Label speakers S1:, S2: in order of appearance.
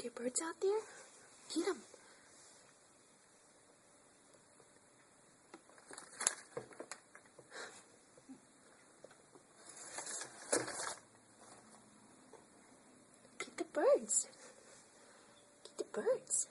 S1: there birds out there? Get them. Get the birds. Get the birds.